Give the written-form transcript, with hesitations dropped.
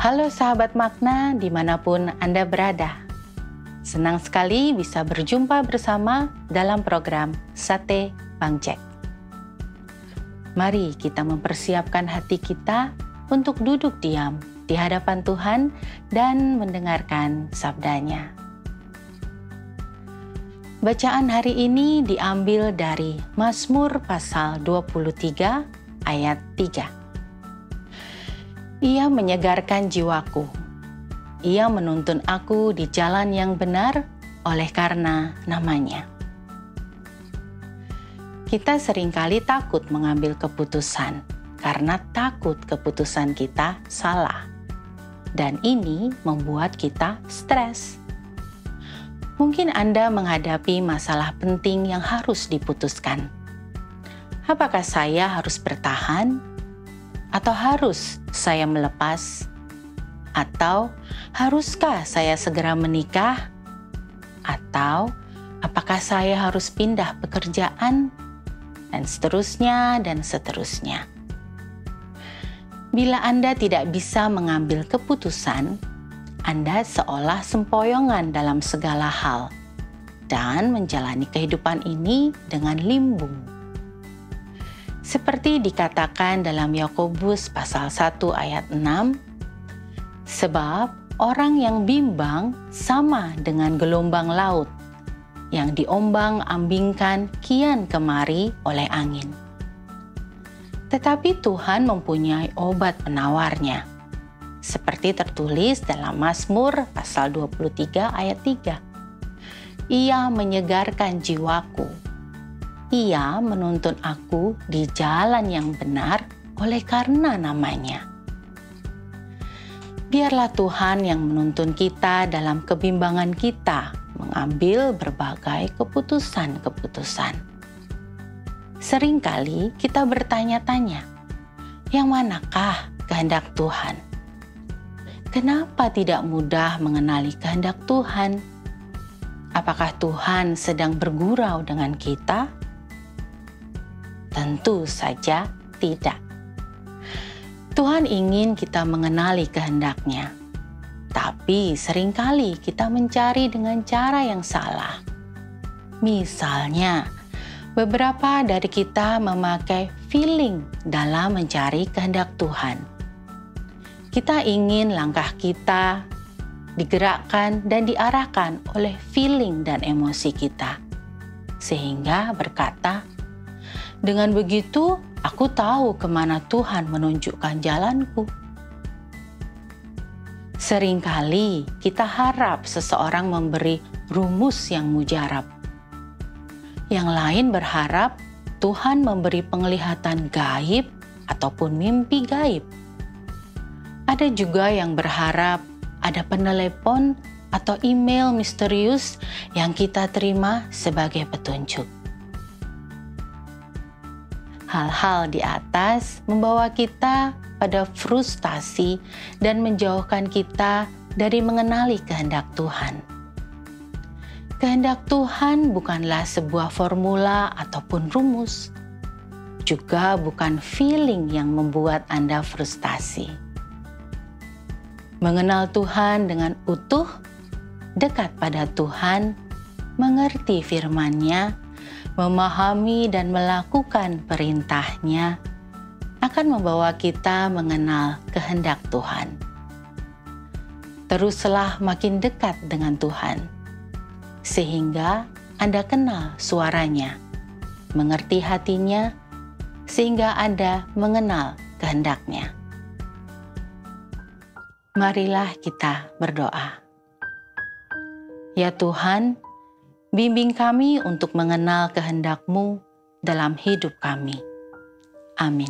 Halo sahabat makna dimanapun Anda berada. Senang sekali bisa berjumpa bersama dalam program Sate Bang Jack. Mari kita mempersiapkan hati kita untuk duduk diam di hadapan Tuhan dan mendengarkan sabdanya. Bacaan hari ini diambil dari Mazmur pasal 23 ayat 3. Ia menyegarkan jiwaku. Ia menuntun aku di jalan yang benar oleh karena namanya. Kita seringkali takut mengambil keputusan karena takut keputusan kita salah. Dan ini membuat kita stres. Mungkin Anda menghadapi masalah penting yang harus diputuskan. Apakah saya harus bertahan? Atau harus saya melepas? Atau haruskah saya segera menikah? Atau apakah saya harus pindah pekerjaan? Dan seterusnya dan seterusnya. Bila Anda tidak bisa mengambil keputusan, Anda seolah sempoyongan dalam segala hal dan menjalani kehidupan ini dengan limbung. Seperti dikatakan dalam Yakobus pasal 1 ayat 6, sebab orang yang bimbang sama dengan gelombang laut yang diombang-ambingkan kian kemari oleh angin. Tetapi Tuhan mempunyai obat penawarnya, seperti tertulis dalam Mazmur pasal 23 ayat 3. Ia menyegarkan jiwaku. Ia menuntun aku di jalan yang benar oleh karena namanya. Biarlah Tuhan yang menuntun kita dalam kebimbangan kita mengambil berbagai keputusan-keputusan. Seringkali kita bertanya-tanya, yang manakah kehendak Tuhan? Kenapa tidak mudah mengenali kehendak Tuhan? Apakah Tuhan sedang bergurau dengan kita? Tentu saja tidak. Tuhan ingin kita mengenali kehendak-Nya, tapi seringkali kita mencari dengan cara yang salah. Misalnya, beberapa dari kita memakai feeling dalam mencari kehendak Tuhan. Kita ingin langkah kita digerakkan dan diarahkan oleh feeling dan emosi kita. Sehingga berkata, dengan begitu aku tahu kemana Tuhan menunjukkan jalanku. Seringkali kita harap seseorang memberi rumus yang mujarab. Yang lain berharap Tuhan memberi penglihatan gaib ataupun mimpi gaib. Ada juga yang berharap ada penelepon atau email misterius yang kita terima sebagai petunjuk. Hal-hal di atas membawa kita pada frustasi dan menjauhkan kita dari mengenali kehendak Tuhan. Kehendak Tuhan bukanlah sebuah formula ataupun rumus, juga bukan feeling yang membuat Anda frustasi. Mengenal Tuhan dengan utuh, dekat pada Tuhan, mengerti firman-Nya, memahami dan melakukan perintah-Nya, akan membawa kita mengenal kehendak Tuhan. Teruslah makin dekat dengan Tuhan, sehingga Anda kenal suaranya, mengerti hatinya, sehingga Anda mengenal kehendak-Nya. Marilah kita berdoa. Ya Tuhan, bimbing kami untuk mengenal kehendak-Mu dalam hidup kami. Amin.